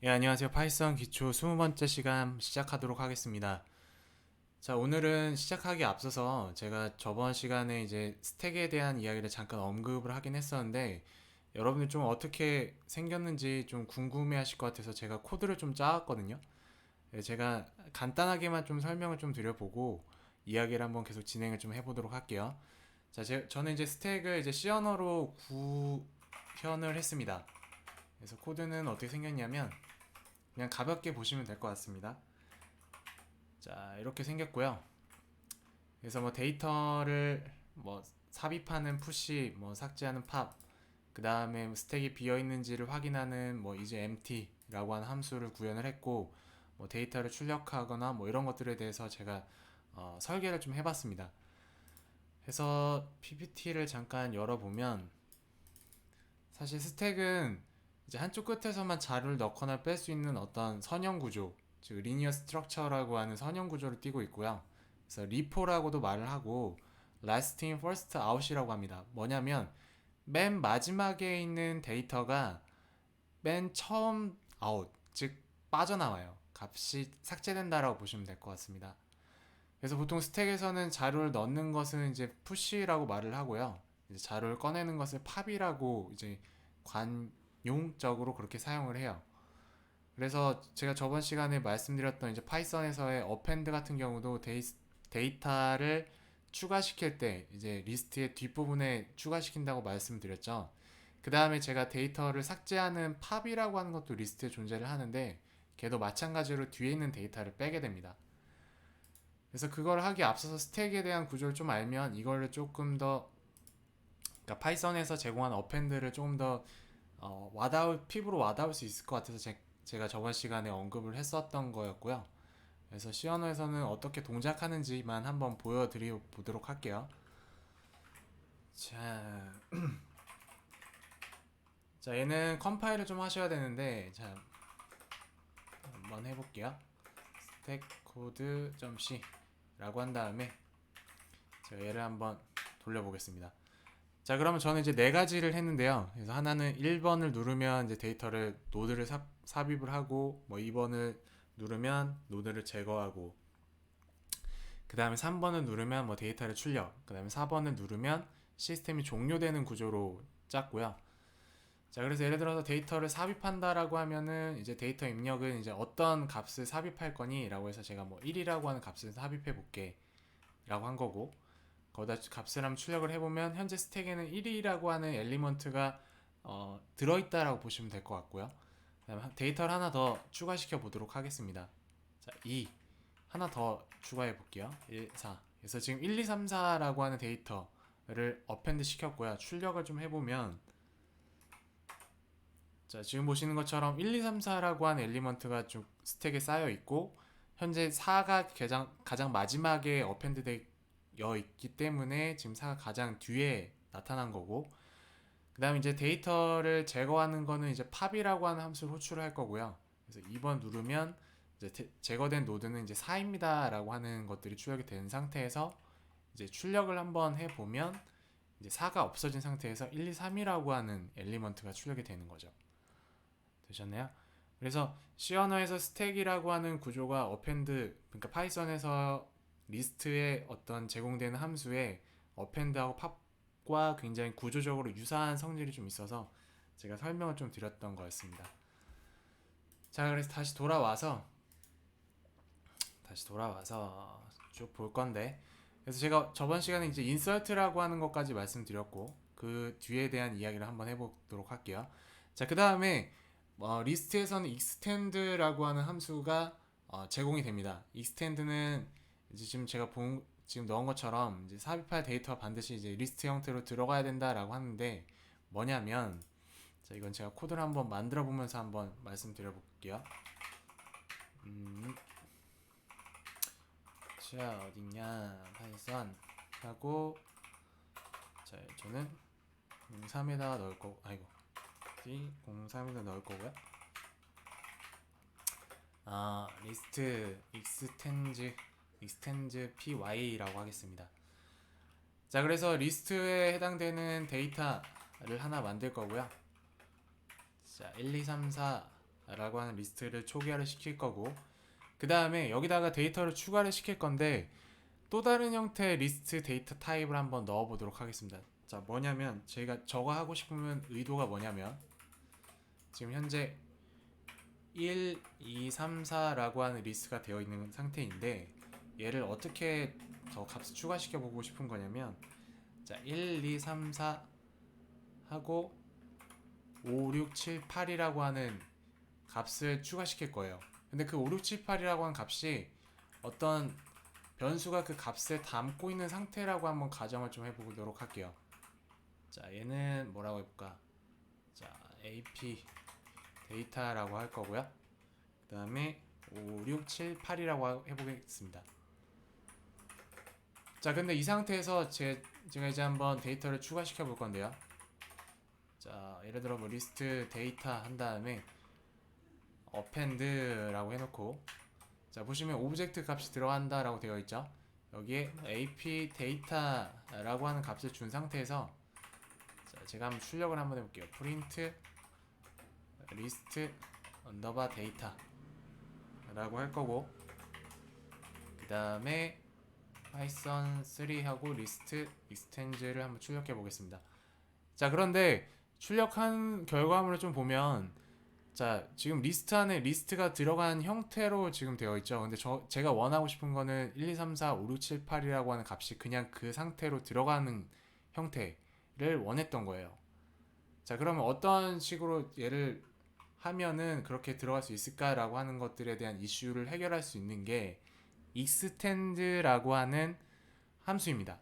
예, 안녕하세요. 파이썬 기초 20번째 시간 시작하도록 하겠습니다. 자, 오늘은 시작하기 앞서서 제가 저번 시간에 이제 스택에 대한 이야기를 잠깐 언급을 하긴 했었는데 여러분들 좀 어떻게 생겼는지 좀 궁금해 하실 것 같아서 제가 코드를 좀 짜왔거든요. 예, 제가 간단하게만 좀 설명을 좀 드려보고 이야기를 한번 계속 진행을 좀 해보도록 할게요. 자, 저는 이제 스택을 이제 C 언어로 구현을 했습니다. 그래서 코드는 어떻게 생겼냐면 그냥 가볍게 보시면 될 것 같습니다. 자, 이렇게 생겼고요. 그래서 뭐 데이터를 뭐 삽입하는 푸시, 뭐 삭제하는 팝, 그 다음에 스택이 비어 있는지를 확인하는 뭐 이제 empty라고 하는 함수를 구현을 했고, 뭐 데이터를 출력하거나 뭐 이런 것들에 대해서 제가 설계를 좀 해봤습니다. 해서 PPT를 잠깐 열어보면 사실 스택은 이제 한쪽 끝에서만 자료를 넣거나 뺄 수 있는 어떤 선형 구조, 즉 리니어 스트럭처라고 하는 선형 구조를 띠고 있고요. 그래서 리포라고도 말을 하고 last in first out이라고 합니다. 뭐냐면 맨 마지막에 있는 데이터가 맨 처음 out, 즉 빠져나와요. 값이 삭제된다라고 보시면 될 것 같습니다. 그래서 보통 스택에서는 자료를 넣는 것은 이제 푸시라고 말을 하고요. 이제 자료를 꺼내는 것을 팝이라고 이제 관용적으로 그렇게 사용을 해요. 그래서 제가 저번 시간에 말씀드렸던 이제 파이썬에서의 어펜드 같은 경우도 데이터를 추가시킬 때 이제 리스트의 뒷부분에 추가시킨다고 말씀드렸죠. 그 다음에 제가 데이터를 삭제하는 팝이라고 하는 것도 리스트에 존재를 하는데 걔도 마찬가지로 뒤에 있는 데이터를 빼게 됩니다. 그래서 그걸 하기 앞서서 스택에 대한 구조를 좀 알면 이거를 조금 더 그러니까 파이썬에서 제공한 어펜드를 조금 더 피부로 와닿을 수 있을 것 같아서 제가 저번 시간에 언급을 했었던 거였고요. 그래서 C 언어에서는 어떻게 동작하는지만 한번 보여드려 보도록 할게요. 자, 자 얘는 컴파일을 좀 하셔야 되는데 자 한번 해볼게요. 스택 코드 .c 라고 한 다음에 제가 얘를 한번 돌려보겠습니다. 자, 그러면 저는 이제 네 가지를 했는데요. 그래서 하나는 1번을 누르면 이제 데이터를 노드를 삽입을 하고 뭐 2번을 누르면 노드를 제거하고 그 다음에 3번을 누르면 뭐 데이터를 출력 그 다음에 4번을 누르면 시스템이 종료되는 구조로 짰고요. 자, 그래서 예를 들어서 데이터를 삽입한다라고 하면은 이제 데이터 입력은 이제 어떤 값을 삽입할 거니? 라고 해서 제가 뭐 1이라고 하는 값을 삽입해 볼게 라고 한 거고 거기다 값을 한번 출력을 해보면 현재 스택에는 1이라고 하는 엘리먼트가 들어있다라고 보시면 될 것 같고요. 그다음에 데이터를 하나 더 추가시켜 보도록 하겠습니다. 자, 2 하나 더 추가해 볼게요. 1, 4 그래서 지금 1, 2, 3, 4라고 하는 데이터를 어펜드 시켰고요. 출력을 좀 해보면 자, 지금 보시는 것처럼 1, 2, 3, 4라고 하는 엘리먼트가 좀 스택에 쌓여 있고 현재 4가 가장 마지막에 어펜드 되어 있기 때문에 지금 4가 가장 뒤에 나타난 거고 그 다음에 이제 데이터를 제거하는 거는 이제 팝이라고 하는 함수를 호출을 할 거고요. 그래서 2번 누르면 이제 제거된 노드는 이제 4입니다라고 하는 것들이 출력이 된 상태에서 이제 출력을 한번 해보면 이제 4가 없어진 상태에서 1, 2, 3이라고 하는 엘리먼트가 출력이 되는 거죠. 되셨나요? 그래서 C 언어에서 스택이라고 하는 구조가 어펜드, 그러니까 파이썬에서 리스트에 어떤 제공되는 함수에 어펜드하고 팝과 굉장히 구조적으로 유사한 성질이 좀 있어서 제가 설명을 좀 드렸던 거였습니다. 자, 그래서 다시 돌아와서 쭉 볼 건데, 그래서 제가 저번 시간에 이제 인서트라고 하는 것까지 말씀드렸고 그 뒤에 대한 이야기를 한번 해보도록 할게요. 자, 그 다음에 리스트에서는 extend라고 하는 함수가 제공이 됩니다. extend는 이제 지금 넣은 것처럼 이제 삽입할 데이터가 반드시 이제 리스트 형태로 들어가야 된다라고 하는데 뭐냐면 자, 이건 제가 코드를 한번 만들어 보면서 한번 말씀드려 볼게요. 자, 어딨냐 파이썬 하고 자, 저는 03에다 넣을 거고 아이고 03에다 넣을 거고요. 리스트 익스텐즈 py라고 하겠습니다. 자, 그래서 리스트에 해당되는 데이터를 하나 만들 거고요. 자, 1, 2, 3, 4 라고 하는 리스트를 초기화를 시킬 거고, 그 다음에 여기다가 데이터를 추가를 시킬 건데 또 다른 형태의 리스트 데이터 타입을 한번 넣어 보도록 하겠습니다. 자, 뭐냐면 제가 저거 하고 싶으면 의도가 뭐냐면, 지금 현재 1, 2, 3, 4라고 하는 리스트가 되어 있는 상태인데 얘를 어떻게 더 값을 추가시켜 보고 싶은 거냐면, 자, 1, 2, 3, 4 하고 5, 6, 7, 8이라고 하는 값을 추가시킬 거예요. 근데 그 5, 6, 7, 8이라고 하는 값이 어떤 변수가 그 값을 담고 있는 상태라고 한번 가정을 좀 해보도록 할게요. 자, 얘는 뭐라고 해볼까? 자, AP 데이터라고 할 거고요. 그 다음에 5, 6, 7, 8이라고 해보겠습니다. 자, 근데 이 상태에서 제가 이제 한번 데이터를 추가시켜 볼 건데요. 자, 예를 들어 뭐 리스트 데이터 한 다음에 append라고 해놓고, 자, 보시면 오브젝트 값이 들어간다 라고 되어 있죠. 여기에 ap 데이터라고 하는 값을 준 상태에서, 자, 제가 한번 출력을 한번 해볼게요. print list underbar data 라고 할 거고, 그 다음에 python 3하고 list extend를 한번 출력해 보겠습니다. 자, 그런데 출력한 결과물을 좀 보면, 자, 지금 리스트 안에 리스트가 들어간 형태로 지금 되어 있죠. 근데 제가 원하고 싶은 거는 1, 2, 3, 4, 5, 6, 7, 8이라고 하는 값이 그냥 그 상태로 들어가는 형태를 원했던 거예요. 자, 그러면 어떤 식으로 얘를 하면은 그렇게 들어갈 수 있을까라고 하는 것들에 대한 이슈를 해결할 수 있는 게 extend라고 하는 함수입니다.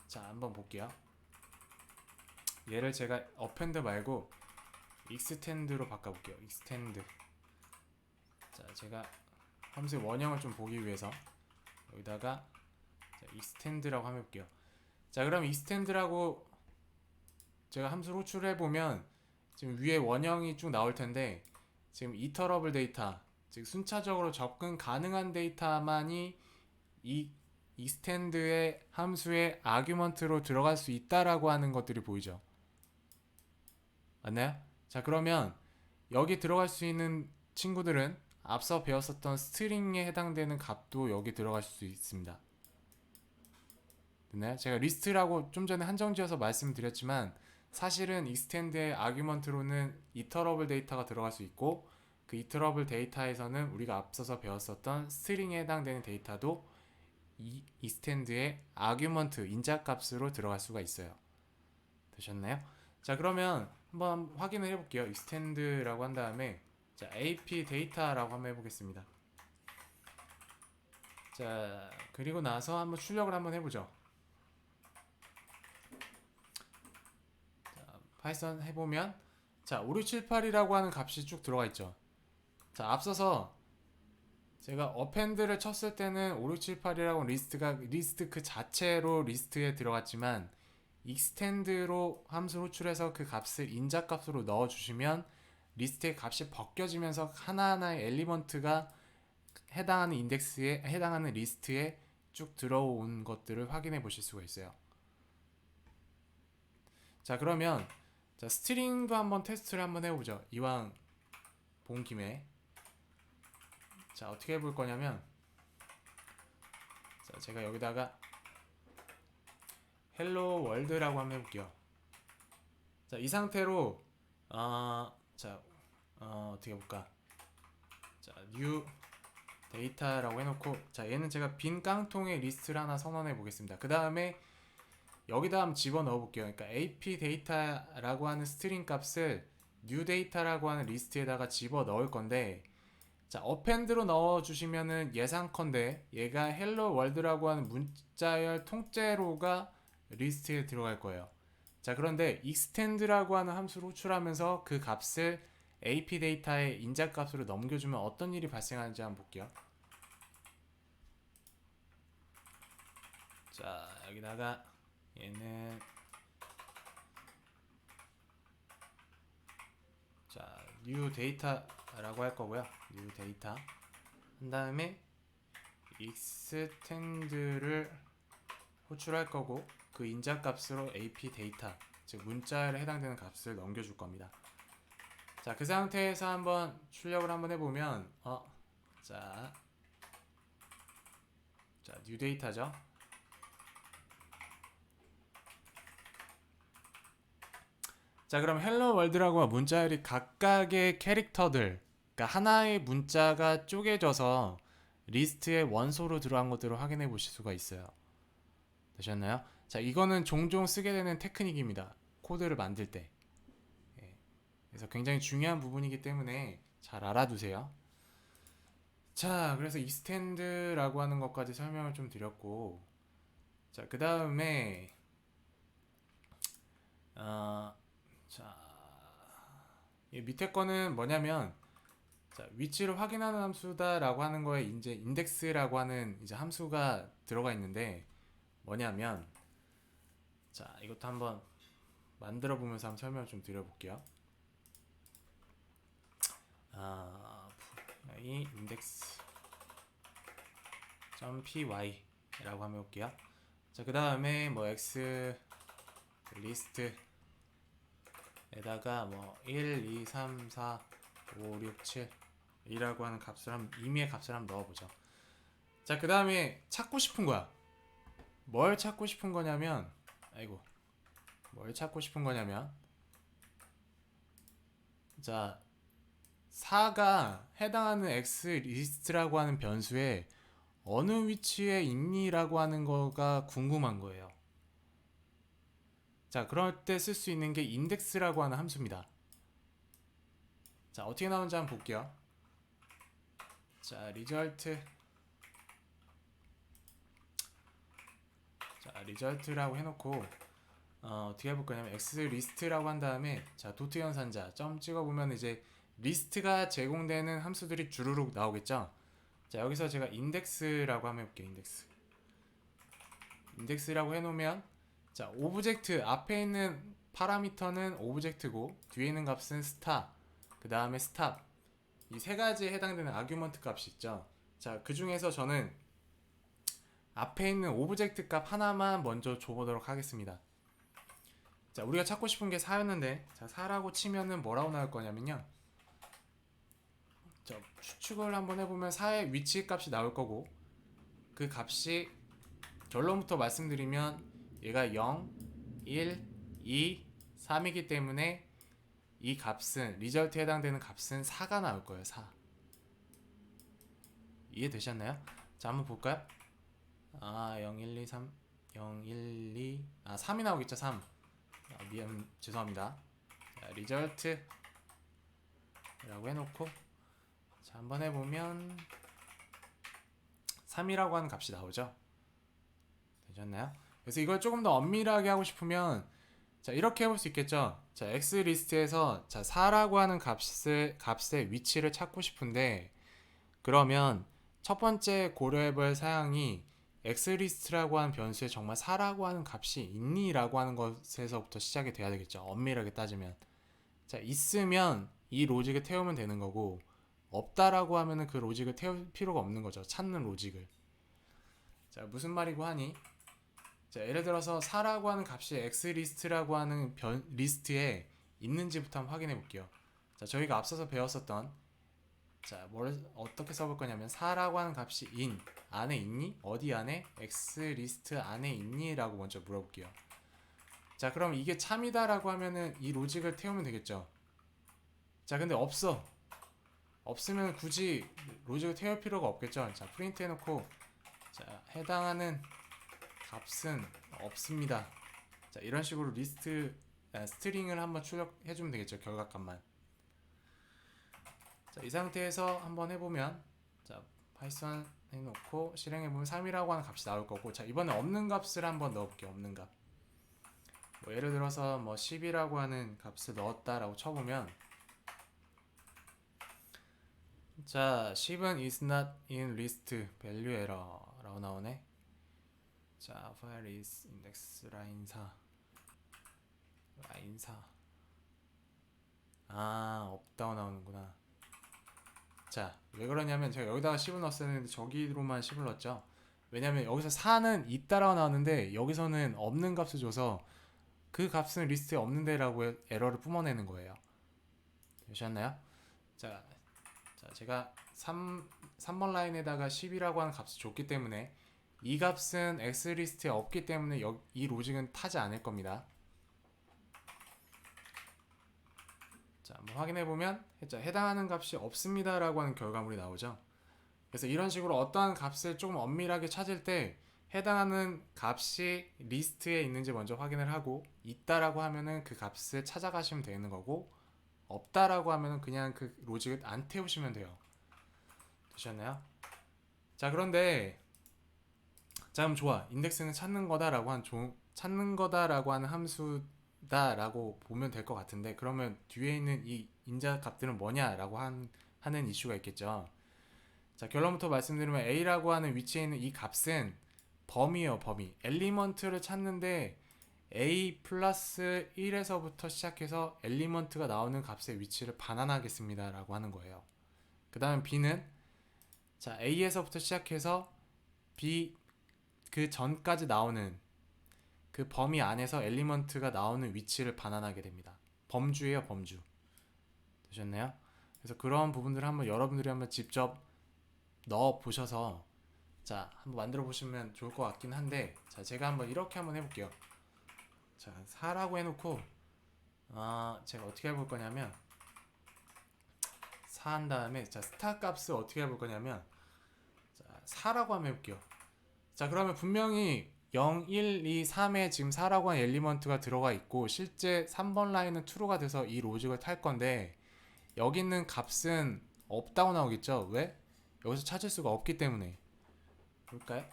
자, 한번 볼게요. 얘를 제가 append 말고 extend로 바꿔볼게요. extend. 자, 제가 함수의 원형을 좀 보기 위해서 여기다가 extend라고 한번 해볼게요. 자, 그럼 extend라고 제가 함수를 호출해 보면 지금 위에 원형이 쭉 나올 텐데, 지금 iterable 데이터, 즉 순차적으로 접근 가능한 데이터만이 이 extend의 함수의 아규먼트로 들어갈 수 있다라고 하는 것들이 보이죠. 맞나요? 자, 그러면 여기 들어갈 수 있는 친구들은 앞서 배웠었던 스트링에 해당되는 값도 여기 들어갈 수 있습니다. 됐나요? 제가 리스트라고 좀 전에 한정지어서 말씀드렸지만 사실은 extend의 아규먼트로는 iterable 데이터가 들어갈 수 있고, 그 iterable 데이터에서는 우리가 앞서서 배웠었던 스트링에 해당되는 데이터도 이 extend의 아규먼트 인자값으로 들어갈 수가 있어요. 되셨나요? 자, 그러면 한번 확인을 해볼게요. extend라고 한 다음에, 자, ap 데이터라고 한번 해보겠습니다. 자, 그리고 나서 한번 출력을 한번 해보죠. 자, 파이썬 해보면, 자, 5678이라고 하는 값이 쭉 들어가 있죠. 자, 앞서서 제가 append를 쳤을 때는 5678이라고 리스트 그 자체로 리스트에 들어갔지만, extend로 함수를 호출해서 그 값을 인자값으로 넣어주시면 리스트의 값이 벗겨지면서 하나하나의 엘리먼트가 해당하는 인덱스에 해당하는 리스트에 쭉 들어온 것들을 확인해 보실 수가 있어요. 자, 그러면 자, 스트링도 한번 테스트를 한번 해보죠. 이왕 본 김에. 자, 어떻게 해볼 거냐면, 자, 제가 여기다가 헬로 월드라고 한번 해볼게요. 자, 이 상태로 어떻게 해볼까? 자, new 데이터라고 해놓고, 자, 얘는 제가 빈 깡통의 리스트를 하나 선언해 보겠습니다. 그 다음에 여기다 한번 집어 넣어 볼게요. 그러니까 ap 데이터라고 하는 스트링 값을 new 데이터라고 하는 리스트에다가 집어 넣을 건데, 자, append로 넣어 주시면은 예상컨대 얘가 hello world라고 하는 문자열 통째로가 리스트에 들어갈 거예요. 자, 그런데 extend라고 하는 함수를 호출하면서 그 값을 ap 데이터의 인자값으로 넘겨주면 어떤 일이 발생하는지 한번 볼게요. 자, 여기다가 얘는, 자, new 데이터라고 할 거고요. new 데이터 한 다음에 extend를 호출할 거고, 그 인자값으로 ap 데이터, 즉 문자열에 해당되는 값을 넘겨줄 겁니다. 자, 그 상태에서 한번 출력을 한번 해보면 자, 뉴 데이터죠. 자, 그럼 헬로 월드라고 문자열이 각각의 캐릭터들, 그러니까 하나의 문자가 쪼개져서 리스트의 원소로 들어간 것들을 확인해 보실 수가 있어요. 되셨나요? 자, 이거는 종종 쓰게 되는 테크닉입니다. 코드를 만들 때. 예. 그래서 굉장히 중요한 부분이기 때문에 잘 알아두세요. 자, 그래서 이스텐드라고 하는 것까지 설명을 좀 드렸고, 자, 그 다음에 자, 이 밑에 거는 뭐냐면, 자, 위치를 확인하는 함수다라고 하는 거에 이제 인덱스라고 하는 이제 함수가 들어가 있는데 뭐냐면, 자, 이것도 한번 만들어 보면서 한번 설명을 좀 드려볼게요. 이 index.py라고 한번 해볼게요. 자, 그 다음에 뭐 x 리스트에다가 뭐 1, 2, 3, 4, 5, 6, 7 이라고 하는 값을 임의의 값을 한번 넣어보죠. 자, 그 다음에 찾고 싶은 거야. 뭘 찾고 싶은 거냐면, 뭘 찾고 싶은 거냐면, 자, 4가 해당하는 x 리스트라고 하는 변수에 어느 위치에 있니라고 하는 거가 궁금한 거예요. 자, 그럴 때 쓸 수 있는 게 인덱스라고 하는 함수입니다. 자, 어떻게 나오는지 한번 볼게요. 자, 리절트라고 해놓고 어떻게 해볼 거냐면 x 리스트라고 한 다음에 자, 도트 연산자 점 찍어보면 이제 리스트가 제공되는 함수들이 주르륵 나오겠죠. 자, 여기서 제가 인덱스라고 한번 해볼게요. 인덱스라고 해놓으면 자, 오브젝트 앞에 있는 파라미터는 오브젝트고 뒤에 있는 값은 스타, 그 다음에 스탑, 이 세 가지에 해당되는 아규먼트 값이 있죠. 자, 그 중에서 저는 앞에 있는 오브젝트 값 하나만 먼저 줘보도록 하겠습니다. 자, 우리가 찾고 싶은 게 4였는데 자, 4라고 치면은 뭐라고 나올 거냐면요, 자, 추측을 한번 해보면 4의 위치 값이 나올 거고, 그 값이 결론부터 말씀드리면 얘가 0, 1, 2, 3이기 때문에 이 값은 리절트에 해당되는 값은 4가 나올 거예요. 4. 이해되셨나요? 자, 한번 볼까요? 0, 1, 2, 3 0, 1, 2 3이 나오겠죠. 3. 죄송합니다. 자, 리절트 라고 해놓고 자, 한번 해보면 3이라고 하는 값이 나오죠. 되셨나요? 그래서 이걸 조금 더 엄밀하게 하고 싶으면 자, 이렇게 해볼 수 있겠죠. 자, x 리스트에서 자, 4라고 하는 값의 위치를 찾고 싶은데, 그러면 첫 번째 고려해볼 사항이 x 리스트라고 하는 변수에 정말 4라고 하는 값이 있니? 라고 하는 것에서부터 시작이 돼야 되겠죠. 엄밀하게 따지면. 자, 있으면 이 로직을 태우면 되는 거고, 없다라고 하면은 그 로직을 태울 필요가 없는 거죠. 찾는 로직을. 자, 무슨 말이고 하니? 자, 예를 들어서 4라고 하는 값이 x 리스트라고 하는 리스트에 있는지부터 한번 확인해 볼게요. 자, 저희가 앞서서 배웠었던 자, 뭘 어떻게 써볼 거냐면 4라고 하는 값이 in 안에 있니? 어디 안에? x 리스트 안에 있니? 라고 먼저 물어볼게요. 자, 그럼 이게 참이다라고 하면은 이 로직을 태우면 되겠죠. 자, 근데 없으면 굳이 로직을 태울 필요가 없겠죠. 자, 프린트 해놓고 자, 해당하는 값은 없습니다. 자, 이런 식으로 스트링을 한번 출력해주면 되겠죠. 결과값만. 자, 이 상태에서 한번 해보면 자, 파이썬 해놓고 실행해보면 3이라고 하는 값이 나올 거고, 자, 이번에 없는 값을 한번 넣어볼게요. 없는 값. 뭐 예를 들어서 뭐 10이라고 하는 값을 넣었다라고 쳐보면 자, 10은 is not in list value error 라고 나오네. 자, file is index 라인 4 없다고 나오는구나. 자, 왜 그러냐면 제가 여기다가 10을 넣었어야 했는데 저기로만 10을 넣었죠. 왜냐면 여기서 4는 있다라고 나오는데 여기서는 없는 값을 줘서 그 값은 리스트에 없는데 라고 에러를 뿜어내는 거예요. 되셨나요? 자, 제가 3번 라인에다가 10이라고 하는 값을 줬기 때문에 이 값은 X 리스트에 없기 때문에 이 로직은 타지 않을 겁니다. 자, 한번 확인해 보면 해당하는 값이 없습니다라고 하는 결과물이 나오죠. 그래서 이런 식으로 어떠한 값을 조금 엄밀하게 찾을 때 해당하는 값이 리스트에 있는지 먼저 확인을 하고 있다라고 하면은 그 값을 찾아가시면 되는 거고 없다라고 하면은 그냥 그 로직을 안 태우시면 돼요. 되셨나요? 자, 그런데 자, 그럼 좋아. 인덱스는 찾는 거다라고 하는 함수다라고 보면 될 것 같은데 그러면 뒤에 있는 이 인자 값들은 뭐냐라고 하는 이슈가 있겠죠. 자, 결론부터 말씀드리면 A라고 하는 위치에 있는 이 값은 범위예요, 범위. 엘리먼트를 찾는데 A 플러스 1에서부터 시작해서 엘리먼트가 나오는 값의 위치를 반환하겠습니다 라고 하는 거예요. 그 다음 B는 자, A에서부터 시작해서 B 그 전까지 나오는 그 범위 안에서 엘리먼트가 나오는 위치를 반환하게 됩니다. 범주예요, 범주. 되셨나요? 그래서 그런 부분들을 한번 여러분들이 한번 직접 넣어 보셔서 자, 한번 만들어 보시면 좋을 것 같긴 한데 자, 제가 한번 이렇게 한번 해볼게요. 자, 4라고 해놓고 제가 어떻게 해볼 거냐면 4 한 다음에 자, 스타 값을 어떻게 해볼 거냐면 자, 4라고 한번 해볼게요. 자, 그러면 분명히 0, 1, 2, 3에 지금 4라고 하는 엘리먼트가 들어가 있고 실제 3번 라인은 true가 돼서 이 로직을 탈 건데 여기 있는 값은 없다고 나오겠죠? 왜? 여기서 찾을 수가 없기 때문에. 볼까요?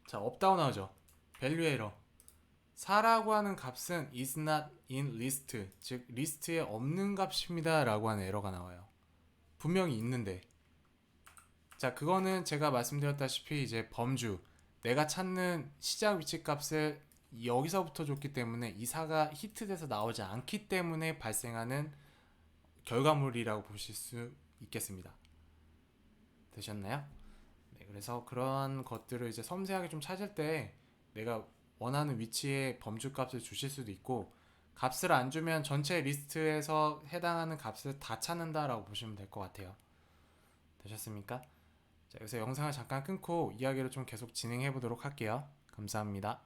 자, 없다고 나오죠. value error. 4라고 하는 값은 is not in list, 즉 리스트에 없는 값입니다 라고 하는 에러가 나와요. 분명히 있는데 자, 그거는 제가 말씀드렸다시피 이제 범주, 내가 찾는 시작 위치 값을 여기서부터 줬기 때문에 이 4가 히트돼서 나오지 않기 때문에 발생하는 결과물이라고 보실 수 있겠습니다. 되셨나요? 네, 그래서 그런 것들을 이제 섬세하게 좀 찾을 때 내가 원하는 위치에 범주 값을 주실 수도 있고 값을 안 주면 전체 리스트에서 해당하는 값을 다 찾는다라고 보시면 될 것 같아요. 되셨습니까? 자, 여기서 영상을 잠깐 끊고 이야기를 좀 계속 진행해 보도록 할게요. 감사합니다.